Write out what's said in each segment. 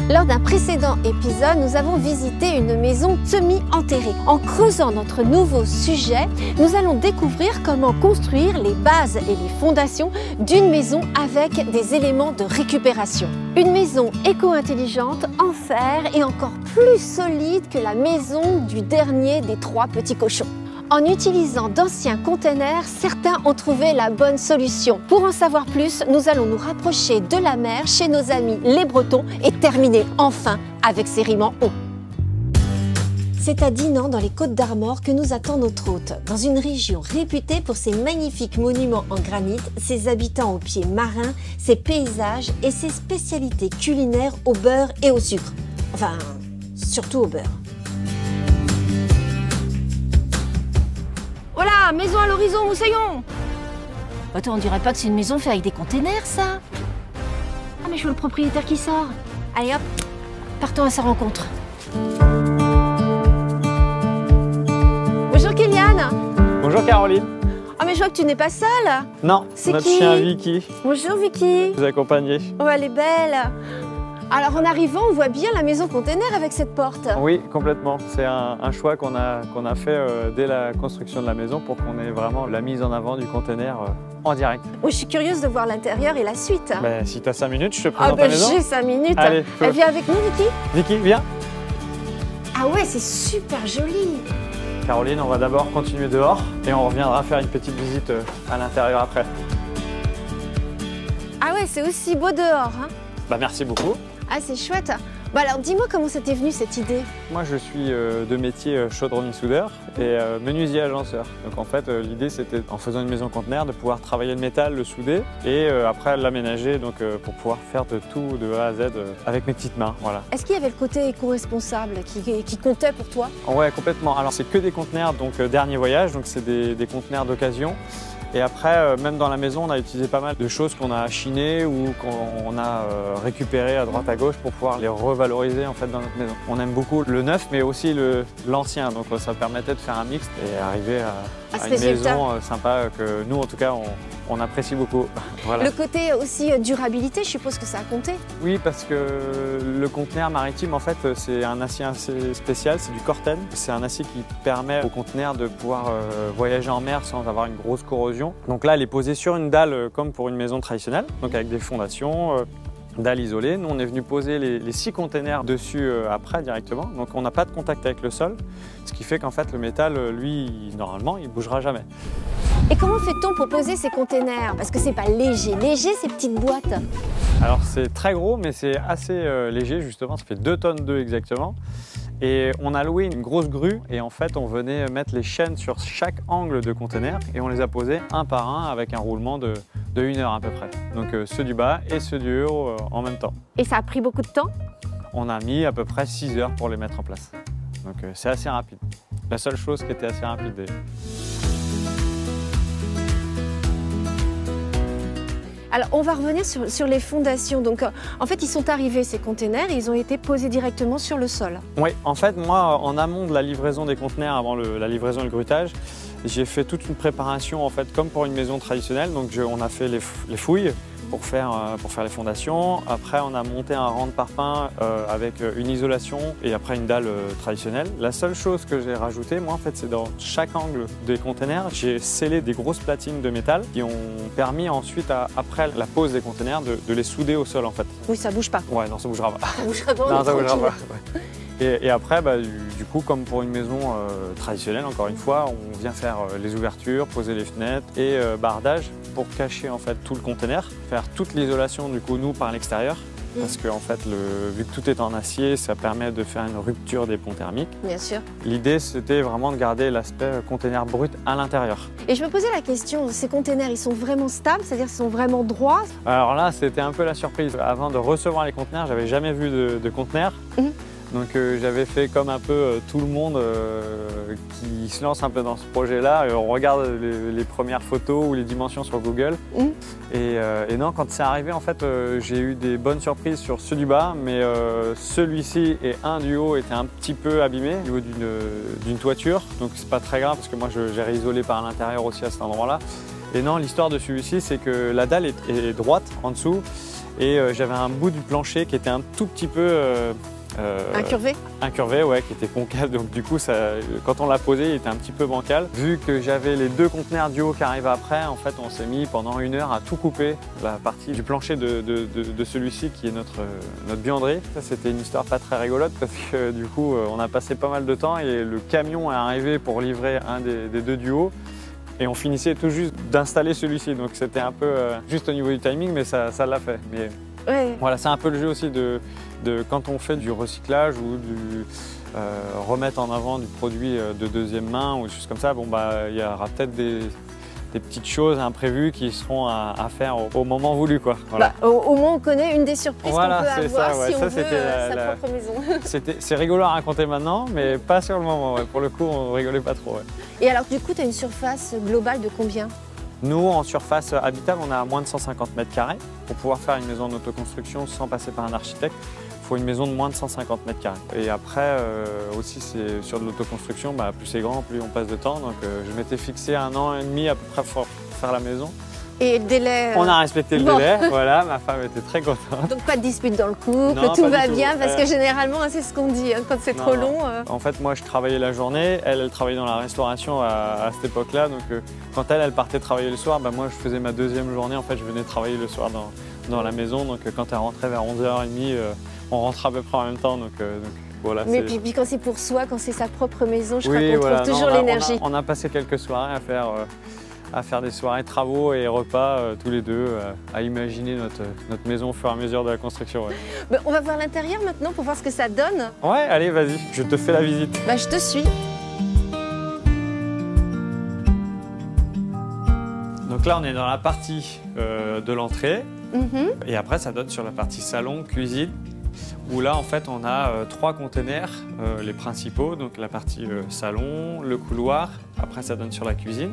Lors d'un précédent épisode, nous avons visité une maison semi-enterrée. En creusant notre nouveau sujet, nous allons découvrir comment construire les bases et les fondations d'une maison avec des éléments de récupération. Une maison éco-intelligente en fer et encore plus solide que la maison du dernier des 3 petits cochons. En utilisant d'anciens containers, certains ont trouvé la bonne solution. Pour en savoir plus, nous allons nous rapprocher de la mer chez nos amis les Bretons et terminer enfin avec ces rimes en haut. C'est à Dinan, dans les Côtes-d'Armor, que nous attend notre hôte. Dans une région réputée pour ses magnifiques monuments en granit, ses habitants aux pieds marins, ses paysages et ses spécialités culinaires au beurre et au sucre. Enfin, surtout au beurre. Voilà, maison à l'horizon, Moussaillon. Attends, on dirait pas que c'est une maison faite avec des containers, ça? Ah, mais je veux le propriétaire qui sort. Allez hop, partons à sa rencontre. Bonjour Kylian. Bonjour Caroline. Ah, mais je vois que tu n'es pas seule. Non, c'est notre qui? chien Vicky. Bonjour Vicky. Vous accompagnez. Oh, elle est belle. Alors en arrivant, on voit bien la maison container avec cette porte. Oui, complètement. C'est un choix qu'on a fait dès la construction de la maison pour qu'on ait vraiment la mise en avant du container en direct. Oh, je suis curieuse de voir l'intérieur et la suite. Ben, si tu as 5 minutes, je te présente la maison. J'ai 5 minutes. Allez, Elle vient avec nous, Vicky? Vicky, viens. Ah ouais, c'est super joli. Caroline, on va d'abord continuer dehors et on reviendra faire une petite visite à l'intérieur après. Ah ouais, c'est aussi beau dehors. Hein. Bah, merci beaucoup. Ah, c'est chouette. Bah alors, dis-moi comment ça t'est venu cette idée? Moi, je suis de métier chaudronnier-soudeur et menuisier-agenceur. Donc en fait, l'idée, c'était, en faisant une maison conteneur, de pouvoir travailler le métal, le souder et après l'aménager pour pouvoir faire de tout de A à Z avec mes petites mains. Voilà. Est-ce qu'il y avait le côté éco-responsable qui comptait pour toi? Ouais, complètement. Alors, c'est que des conteneurs dernier voyage, donc c'est des conteneurs d'occasion. Et après, même dans la maison, on a utilisé pas mal de choses qu'on a chinées ou qu'on a récupérées à droite à gauche pour pouvoir les revaloriser en fait dans notre maison. On aime beaucoup le neuf, mais aussi l'ancien, donc ça permettait de faire un mix et arriver à une maison sympa que nous, en tout cas, on apprécie beaucoup. Voilà. Le côté aussi durabilité, je suppose que ça a compté? Oui, parce que le conteneur maritime, en fait, c'est un acier assez spécial, c'est du Corten. C'est un acier qui permet au conteneur de pouvoir voyager en mer sans avoir une grosse corrosion. Donc là, elle est posée sur une dalle comme pour une maison traditionnelle, donc avec des fondations, dalle isolée. Nous, on est venu poser les 6 containers dessus après directement, donc on n'a pas de contact avec le sol, ce qui fait qu'en fait, le métal, lui, normalement, il ne bougera jamais. Et comment fait-on pour poser ces containers? Parce que c'est pas léger, ces petites boîtes. Alors c'est très gros, mais c'est assez léger justement, ça fait 2 tonnes 2 exactement. Et on a loué une grosse grue et en fait on venait mettre les chaînes sur chaque angle de container et on les a posés un par un avec un roulement de 1 heure à peu près. Donc ceux du bas et ceux du haut en même temps. Et ça a pris beaucoup de temps? On a mis à peu près 6 heures pour les mettre en place. Donc c'est assez rapide. La seule chose qui était assez rapide d'ailleurs. Alors, on va revenir sur les fondations. Donc, en fait, ils sont arrivés, ces containers, et ils ont été posés directement sur le sol. Oui, en fait, moi, en amont de la livraison des conteneurs, avant la livraison et le grutage, j'ai fait toute une préparation, en fait, comme pour une maison traditionnelle. Donc, on a fait les fouilles pour faire les fondations. Après, on a monté un rang de parpaing avec une isolation et après une dalle traditionnelle. La seule chose que j'ai rajoutée, moi, en fait, c'est dans chaque angle des containers, j'ai scellé des grosses platines de métal qui ont permis ensuite, après la pose des containers, de les souder au sol, en fait. Oui, ça bouge pas. Ouais, non, ça bougera pas. Ça bougera pas, non, ça bougera pas. Ouais. Et après, du coup, comme pour une maison traditionnelle, encore une fois, on vient faire les ouvertures, poser les fenêtres et bardage pour cacher en fait tout le conteneur, faire toute l'isolation du coup nous par l'extérieur, parce que en fait, vu que tout est en acier, ça permet de faire une rupture des ponts thermiques. Bien sûr. L'idée, c'était vraiment de garder l'aspect conteneur brut à l'intérieur. Et je me posais la question, ces conteneurs, ils sont vraiment stables, c'est-à-dire qu'ils sont vraiment droits? Alors là, c'était un peu la surprise. Avant de recevoir les conteneurs, j'avais jamais vu de conteneur. Donc j'avais fait comme un peu tout le monde qui se lance un peu dans ce projet-là. On regarde les premières photos ou les dimensions sur Google. Et non, quand c'est arrivé, en fait, j'ai eu des bonnes surprises sur ceux du bas, mais celui-ci et un du haut étaient un petit peu abîmés au niveau d'une toiture. Donc c'est pas très grave parce que moi j'ai réisolé par l'intérieur aussi à cet endroit-là. Et non, l'histoire de celui-ci, c'est que la dalle est droite en dessous. Et j'avais un bout du plancher qui était un tout petit peu incurvé. Incurvé, ouais, qui était concave. Donc du coup, quand on l'a posé, il était un petit peu bancal. Vu que j'avais les 2 conteneurs du haut qui arrivaient après, en fait, on s'est mis pendant 1 heure à tout couper, la partie du plancher de celui-ci qui est notre buanderie. Ça, c'était une histoire pas très rigolote parce que du coup, on a passé pas mal de temps et le camion est arrivé pour livrer un des 2 du haut. Et on finissait tout juste d'installer celui-ci. Donc c'était un peu juste au niveau du timing, mais ça l'a fait. Mais Ouais. voilà, c'est un peu le jeu aussi de quand on fait du recyclage ou du remettre en avant du produit de deuxième main ou des choses comme ça. Bon, bah, il y aura peut-être des petites choses imprévues qui seront à faire au moment voulu, quoi. Voilà. Bah, au moins, on connaît une des surprises Voilà, qu'on peut avoir ça, ouais. si Ça, on veut c'était sa propre maison. C'est rigolo à raconter maintenant, mais pas sur le moment. Ouais. Pour le coup, on rigolait pas trop. Ouais. Et alors, du coup, tu as une surface globale de combien? Nous, en surface habitable, on a moins de 150 mètres carrés. Pour pouvoir faire une maison d'autoconstruction sans passer par un architecte, il faut une maison de moins de 150 mètres carrés. Et après, aussi, c'est sur de l'autoconstruction, bah, plus c'est grand, plus on passe de temps. Donc, je m'étais fixé 1 an et demi à peu près pour faire la maison. Et le délai On a respecté le bon. délai, voilà, ma femme était très contente. Donc pas de dispute dans le couple, Non, tout pas va du tout. bien, parce que généralement, c'est ce qu'on dit, hein, quand c'est trop long. En fait, moi, je travaillais la journée, elle travaillait dans la restauration à cette époque-là. Donc, quand elle partait travailler le soir, bah, moi, je faisais ma 2e journée. En fait, je venais travailler le soir dans la maison. Donc, quand elle rentrait vers 11h30, on rentrait à peu près en même temps. Donc voilà. Mais puis quand c'est pour soi, quand c'est sa propre maison, je crois Oui, qu'on voilà. trouve toujours l'énergie. On a passé quelques soirées à faire des soirées travaux et repas tous les deux, à imaginer notre maison au fur et à mesure de la construction. Ouais, Ben, on va voir l'intérieur maintenant pour voir ce que ça donne. ouais, allez, vas-y, je te fais la visite. Bah, je te suis. Donc là, on est dans la partie de l'entrée. Mhm. Et après, ça donne sur la partie salon, cuisine, où là, en fait, on a 3 containers, les principaux, donc la partie salon, le couloir, après, ça donne sur la cuisine,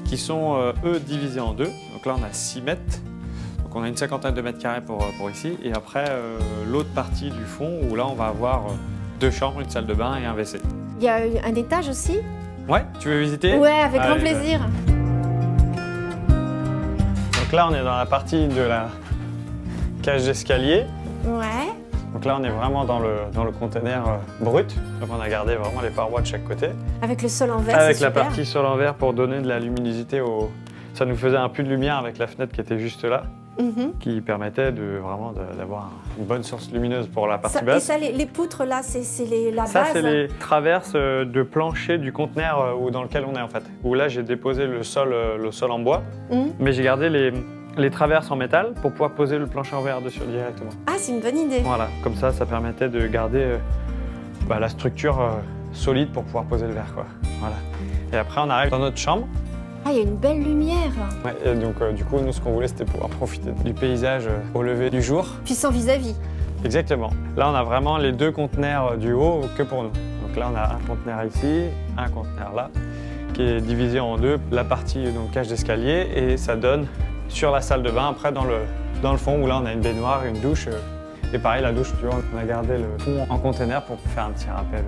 qui sont, eux, divisés en 2. Donc là, on a 6 mètres, donc on a une 50aine de mètres carrés pour ici, et après, l'autre partie du fond, où là, on va avoir 2 chambres, une salle de bain et un WC. Il y a un étage aussi? Ouais, tu veux visiter? Ouais, avec grand Allez, plaisir. Donc là, on est dans la partie de la cage d'escalier. Ouais. Donc là, on est vraiment dans le conteneur brut. Donc on a gardé vraiment les parois de chaque côté. Avec le sol en verre, Avec c'est la super. partie sol en verre pour donner de la luminosité au... Ça nous faisait un puits de lumière avec la fenêtre qui était juste là, Mhm. qui permettait vraiment d'avoir une bonne source lumineuse pour la partie Et basse. ça, les poutres là, c'est la Ça, base? c'est les traverses de plancher du conteneur dans lequel on est en fait. Où là, j'ai déposé le sol en bois, Mhm. mais j'ai gardé les traverses en métal pour pouvoir poser le plancher en verre dessus directement. Ah, c'est une bonne idée. Voilà, comme ça permettait de garder la structure solide pour pouvoir poser le verre, quoi. Voilà. Et après, on arrive dans notre chambre. Ah, il y a une belle lumière. Ouais, et donc, du coup, nous, ce qu'on voulait, c'était pouvoir profiter du paysage au lever du jour. Puis sans vis-à-vis. Exactement. Là, on a vraiment les 2 conteneurs du haut que pour nous. Donc là, on a un conteneur ici, un conteneur là, qui est divisé en 2. La partie, donc, cage d'escalier, et ça donne sur la salle de bain, après, dans le fond, où là, on a une baignoire, une douche. Et pareil, la douche, tu vois, on a gardé le fond en conteneur pour faire un petit rappel.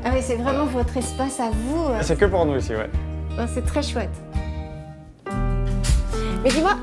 Ah oui, c'est vraiment votre espace à vous. C'est que pour nous ici, ouais. C'est très chouette. Mais dis-moi,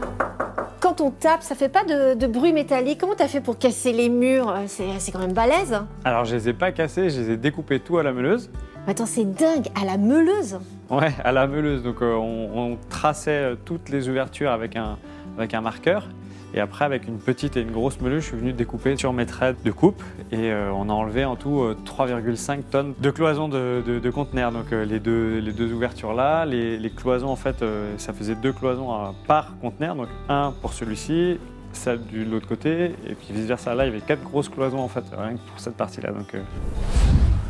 quand on tape, ça fait pas de bruit métallique? Comment t'as fait pour casser les murs? C'est quand même balèze. Alors, je les ai pas cassés, je les ai découpés tout à la meuleuse. Attends, c'est dingue, à la meuleuse. Ouais, à la meuleuse. Donc, on traçait toutes les ouvertures avec un marqueur. Et après, avec une petite et une grosse meuleuse, je suis venu découper sur mes traits de coupe. Et on a enlevé en tout 3,5 tonnes de cloisons de conteneurs. Donc les deux ouvertures là, les cloisons, en fait, ça faisait 2 cloisons par conteneur. Donc un pour celui-ci, celle de l'autre côté. Et puis vice versa, là, il y avait 4 grosses cloisons, en fait, rien que pour cette partie-là. Donc,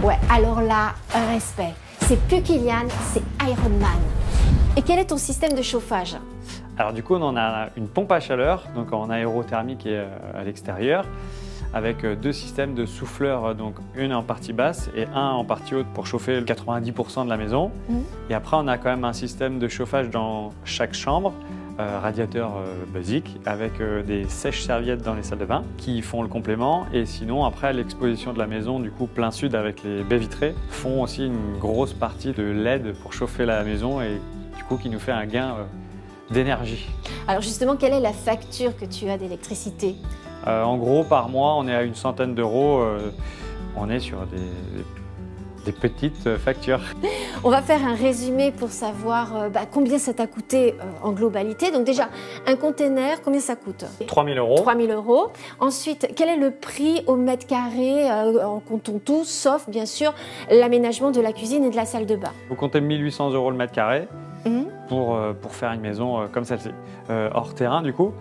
Ouais, alors là, respect. C'est plus Kylian, c'est Iron Man. Et quel est ton système de chauffage? Alors du coup, on a une pompe à chaleur, donc en aérothermie qui est à l'extérieur, avec 2 systèmes de souffleurs, donc une en partie basse et un en partie haute pour chauffer 90% de la maison. Et après, on a quand même un système de chauffage dans chaque chambre, radiateur basique, avec des sèches-serviettes dans les salles de bain qui font le complément. Et sinon, après, l'exposition de la maison, du coup, plein sud avec les baies vitrées, font aussi une grosse partie de LED pour chauffer la maison et du coup, qui nous fait un gain d'énergie. Alors justement, quelle est la facture que tu as d'électricité? En gros, par mois, on est à une centaine d'euros. On est sur des petites factures. On va faire un résumé pour savoir combien ça t'a coûté en globalité. Donc déjà, un container, combien ça coûte? 3 000 euros. 3 000 euros. Ensuite, quel est le prix au mètre carré en comptant tout, sauf bien sûr l'aménagement de la cuisine et de la salle de bain? Vous comptez 1 800 euros le mètre carré pour faire une maison comme celle-ci, hors terrain du coup.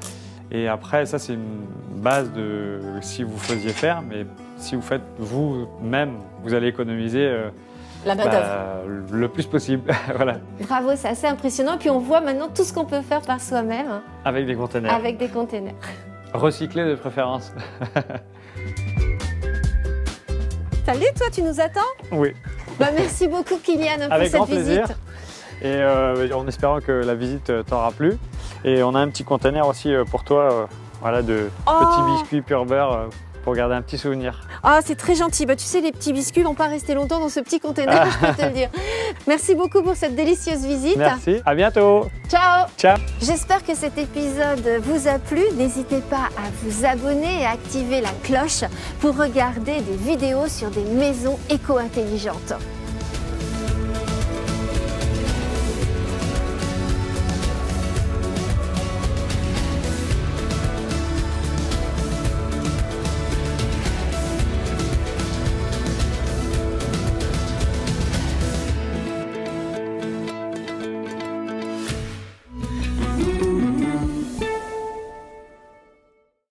Et après, ça c'est une base de si vous faisiez faire, mais si vous faites vous-même, vous allez économiser la main-d'œuvre le plus possible. Voilà. Bravo, c'est assez impressionnant. Et puis on voit maintenant tout ce qu'on peut faire par soi-même. Avec des containers. Avec des containers. Recyclés de préférence. Salut, toi, tu nous attends? Oui. Merci beaucoup, Kylian, pour avec cette grand plaisir. visite. Et en espérant que la visite t'aura plu. Et on a un petit container aussi pour toi, voilà, de petits biscuits pur beurre pour garder un petit souvenir. Ah, c'est très gentil. Tu sais, les petits biscuits vont pas rester longtemps dans ce petit container, je peux te le dire. Merci beaucoup pour cette délicieuse visite. Merci, à bientôt. Ciao. Ciao. J'espère que cet épisode vous a plu. N'hésitez pas à vous abonner et à activer la cloche pour regarder des vidéos sur des maisons éco-intelligentes.